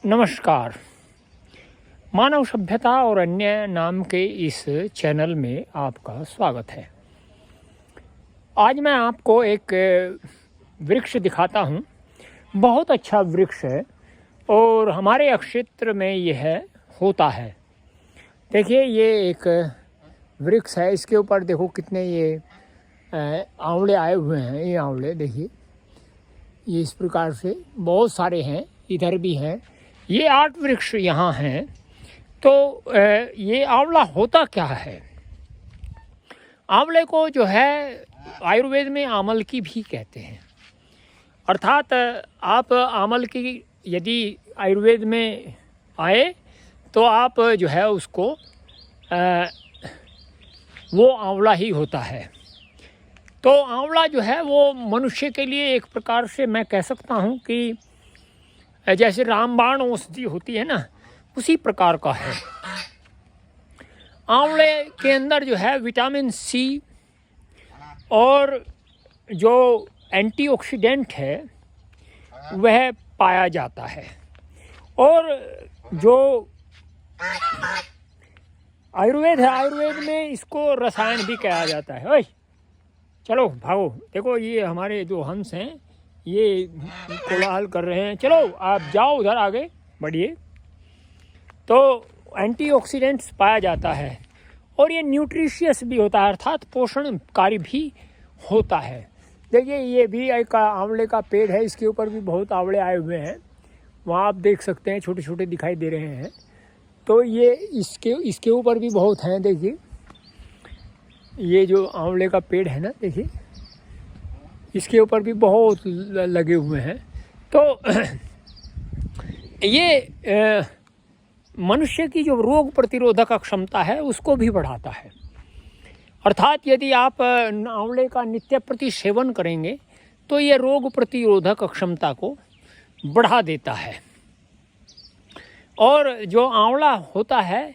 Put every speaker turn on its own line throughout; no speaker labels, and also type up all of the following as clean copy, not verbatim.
नमस्कार। मानव सभ्यता और अन्य नाम के इस चैनल में आपका स्वागत है। आज मैं आपको एक वृक्ष दिखाता हूँ। बहुत अच्छा वृक्ष है और हमारे क्षेत्र में यह होता है। देखिए, ये एक वृक्ष है। इसके ऊपर देखो कितने ये आंवले आए हुए हैं। ये आंवले देखिए, ये इस प्रकार से बहुत सारे हैं। इधर भी हैं। ये 8 वृक्ष यहाँ हैं। तो ये आंवला होता क्या है? आंवले को जो है आयुर्वेद में आमल की भी कहते हैं। अर्थात आप आमल की यदि आयुर्वेद में आए तो आप जो है उसको वो आंवला ही होता है। तो आंवला जो है वो मनुष्य के लिए एक प्रकार से मैं कह सकता हूँ कि जैसे रामबाण औषधि होती है ना, उसी प्रकार का है। आंवले के अंदर जो है विटामिन सी और जो एंटीऑक्सीडेंट है वह पाया जाता है। और जो आयुर्वेद है, आयुर्वेद में इसको रसायन भी कहा जाता है। ओए चलो भागो, देखो ये हमारे जो हंस हैं ये कोलाहल कर रहे हैं। चलो आप जाओ, उधर आगे बढ़िए। तो एंटीऑक्सीडेंट्स पाया जाता है और ये न्यूट्रिशियस भी होता है, अर्थात पोषणकारी भी होता है। देखिए, ये भी एक आंवले का पेड़ है। इसके ऊपर भी बहुत आंवले आए हुए हैं। वहाँ आप देख सकते हैं, छोटे छोटे दिखाई दे रहे हैं। तो ये इसके ऊपर भी बहुत हैं। देखिए, ये जो आंवले का पेड़ है ना, देखिए इसके ऊपर भी बहुत लगे हुए हैं। तो ये मनुष्य की जो रोग प्रतिरोधक क्षमता है उसको भी बढ़ाता है। अर्थात यदि आप आंवले का नित्य प्रति सेवन करेंगे तो ये रोग प्रतिरोधक क्षमता को बढ़ा देता है। और जो आंवला होता है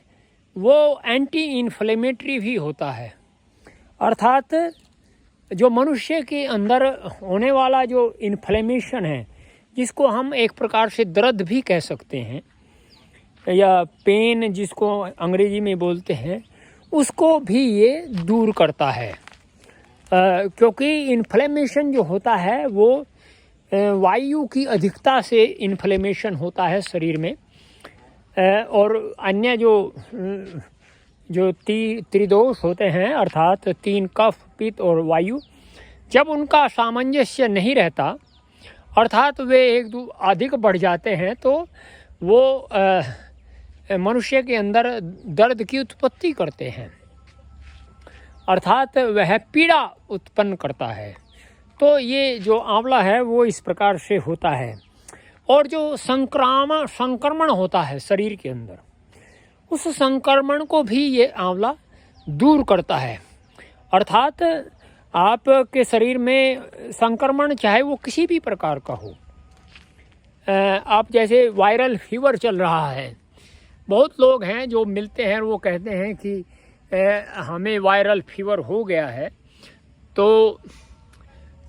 वो एंटी इन्फ्लेमेटरी भी होता है। अर्थात जो मनुष्य के अंदर होने वाला जो इन्फ्लेमेशन है, जिसको हम एक प्रकार से दर्द भी कह सकते हैं या पेन जिसको अंग्रेजी में बोलते हैं, उसको भी ये दूर करता है। क्योंकि इन्फ्लेमेशन जो होता है वो वायु की अधिकता से इन्फ्लेमेशन होता है शरीर में। और अन्य जो त्रिदोष होते हैं, अर्थात 3 कफ, पित्त और वायु, जब उनका सामंजस्य नहीं रहता, अर्थात वे एक दो अधिक बढ़ जाते हैं, तो वो मनुष्य के अंदर दर्द की उत्पत्ति करते हैं, अर्थात वह पीड़ा उत्पन्न करता है। तो ये जो आंवला है वो इस प्रकार से होता है। और जो संक्रमण होता है शरीर के अंदर, उस संक्रमण को भी ये आंवला दूर करता है। अर्थात आपके शरीर में संक्रमण चाहे वो किसी भी प्रकार का हो, आप जैसे वायरल फीवर चल रहा है, बहुत लोग हैं जो मिलते हैं, वो कहते हैं कि हमें वायरल फीवर हो गया है। तो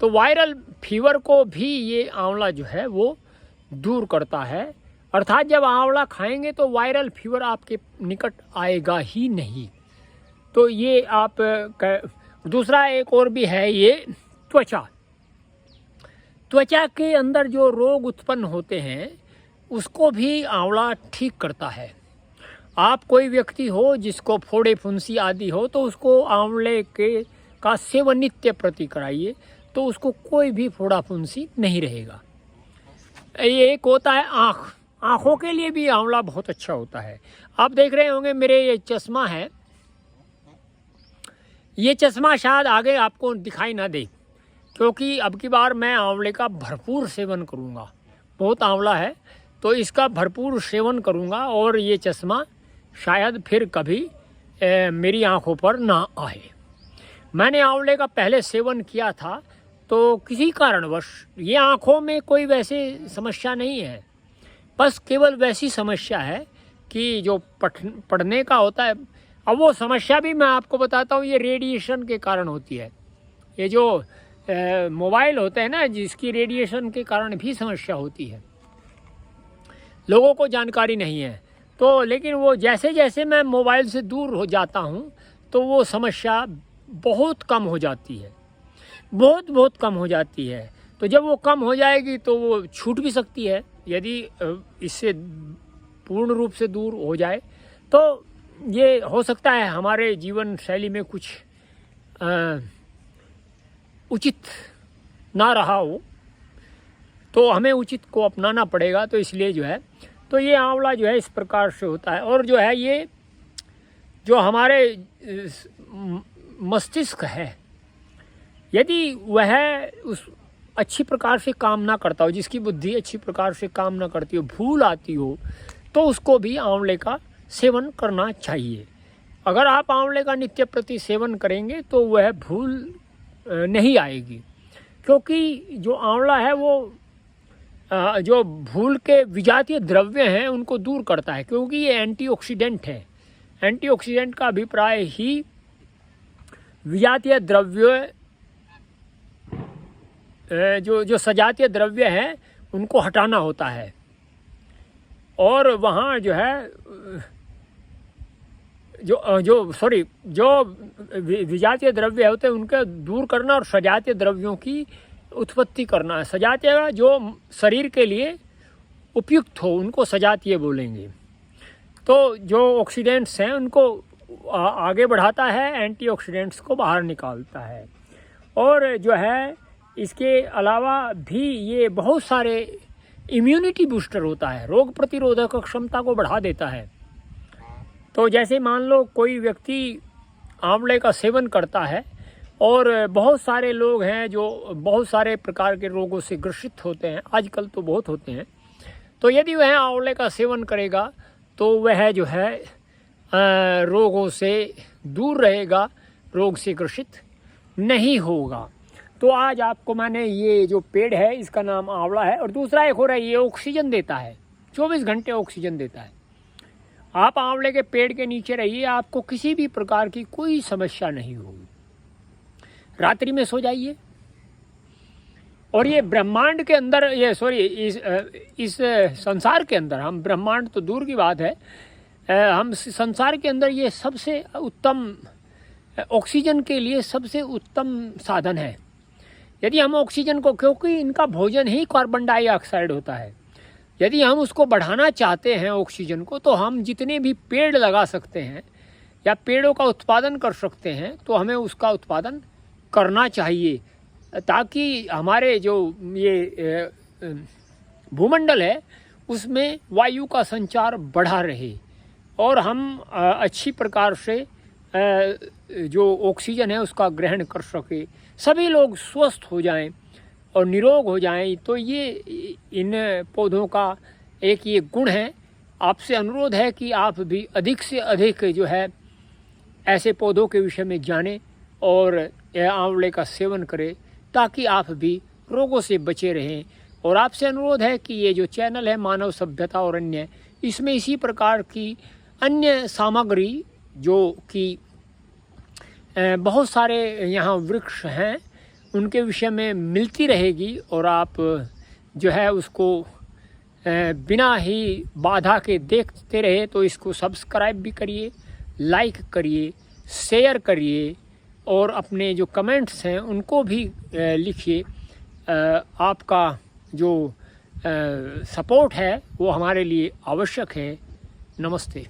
वायरल फीवर को भी ये आंवला जो है वो दूर करता है। अर्थात जब आंवला खाएंगे तो वायरल फीवर आपके निकट आएगा ही नहीं। तो ये आप दूसरा एक और भी है, ये त्वचा के अंदर जो रोग उत्पन्न होते हैं उसको भी आंवला ठीक करता है। आप कोई व्यक्ति हो जिसको फोड़े फुंसी आदि हो तो उसको आंवले का सेवन नित्य प्रति कराइए, तो उसको कोई भी फोड़ा फुंसी नहीं रहेगा। ये एक होता है आँखों के लिए भी आंवला बहुत अच्छा होता है। आप देख रहे होंगे मेरे ये चश्मा है, ये चश्मा शायद आगे आपको दिखाई ना दे, क्योंकि अब की बार मैं आंवले का भरपूर सेवन करूँगा। बहुत आंवला है तो इसका भरपूर सेवन करूँगा और ये चश्मा शायद फिर कभी मेरी आँखों पर ना आए। मैंने आंवले का पहले सेवन किया था तो किसी कारणवश ये आँखों में कोई वैसे समस्या नहीं है, बस केवल वैसी समस्या है कि जो पढ़ने का होता है। अब वो समस्या भी मैं आपको बताता हूँ, ये रेडिएशन के कारण होती है। ये जो मोबाइल होते हैं ना, जिसकी रेडिएशन के कारण भी समस्या होती है। लोगों को जानकारी नहीं है। तो लेकिन वो जैसे जैसे मैं मोबाइल से दूर हो जाता हूँ तो वो समस्या बहुत कम हो जाती है, बहुत बहुत कम हो जाती है। तो जब वो कम हो जाएगी तो वो छूट भी सकती है। यदि इससे पूर्ण रूप से दूर हो जाए तो ये हो सकता है हमारे जीवन शैली में कुछ उचित ना रहा हो, तो हमें उचित को अपनाना पड़ेगा। तो इसलिए जो है तो ये आंवला जो है इस प्रकार से होता है। और जो है ये जो हमारे मस्तिष्क है, यदि वह उस अच्छी प्रकार से काम ना करता हो, जिसकी बुद्धि अच्छी प्रकार से काम ना करती हो, भूल आती हो, तो उसको भी आंवले का सेवन करना चाहिए। अगर आप आंवले का नित्य प्रति सेवन करेंगे तो वह भूल नहीं आएगी, क्योंकि जो आंवला है वो जो भूल के विजातीय द्रव्य हैं उनको दूर करता है, क्योंकि ये एंटीऑक्सीडेंट है। एंटीऑक्सीडेंट का अभिप्राय ही विजातीय द्रव्य जो सजातीय द्रव्य हैं उनको हटाना होता है। और वहाँ जो है जो विजातीय द्रव्य होते हैं उनके दूर करना और सजातीय द्रव्यों की उत्पत्ति करना है। सजातीय जो शरीर के लिए उपयुक्त हो उनको सजातीय बोलेंगे। तो जो ऑक्सीडेंट्स हैं उनको आगे बढ़ाता है, एंटीऑक्सीडेंट्स को बाहर निकालता है। और जो है इसके अलावा भी ये बहुत सारे इम्यूनिटी बूस्टर होता है, रोग प्रतिरोधक क्षमता को बढ़ा देता है। तो जैसे मान लो कोई व्यक्ति आंवले का सेवन करता है, और बहुत सारे लोग हैं जो बहुत सारे प्रकार के रोगों से ग्रसित होते हैं, आजकल तो बहुत होते हैं। तो यदि वह आंवले का सेवन करेगा तो वह जो है रोगों से दूर रहेगा, रोग से ग्रसित नहीं होगा। तो आज आपको मैंने ये जो पेड़ है इसका नाम आंवला है। और दूसरा एक हो रहा है, ये ऑक्सीजन देता है, 24 घंटे ऑक्सीजन देता है। आप आंवले के पेड़ के नीचे रहिए, आपको किसी भी प्रकार की कोई समस्या नहीं होगी। रात्रि में सो जाइए। और ये ब्रह्मांड के अंदर इस संसार के अंदर, हम ब्रह्मांड तो दूर की बात है, हम संसार के अंदर ये सबसे उत्तम ऑक्सीजन के लिए सबसे उत्तम साधन है। यदि हम ऑक्सीजन को, क्योंकि इनका भोजन ही कार्बन डाइऑक्साइड होता है, यदि हम उसको बढ़ाना चाहते हैं ऑक्सीजन को, तो हम जितने भी पेड़ लगा सकते हैं या पेड़ों का उत्पादन कर सकते हैं तो हमें उसका उत्पादन करना चाहिए, ताकि हमारे जो ये भूमंडल है उसमें वायु का संचार बढ़ा रहे और हम अच्छी प्रकार से जो ऑक्सीजन है उसका ग्रहण कर सके, सभी लोग स्वस्थ हो जाएं और निरोग हो जाएं। तो ये इन पौधों का एक ये गुण है। आपसे अनुरोध है कि आप भी अधिक से अधिक जो है ऐसे पौधों के विषय में जानें और आंवले का सेवन करें, ताकि आप भी रोगों से बचे रहें। और आपसे अनुरोध है कि ये जो चैनल है मानव सभ्यता और अन्य, इसमें इसी प्रकार की अन्य सामग्री जो कि बहुत सारे यहाँ वृक्ष हैं उनके विषय में मिलती रहेगी, और आप जो है उसको बिना ही बाधा के देखते रहे। तो इसको सब्सक्राइब भी करिए, लाइक करिए, शेयर करिए और अपने जो कमेंट्स हैं उनको भी लिखिए। आपका जो सपोर्ट है वो हमारे लिए आवश्यक है। नमस्ते।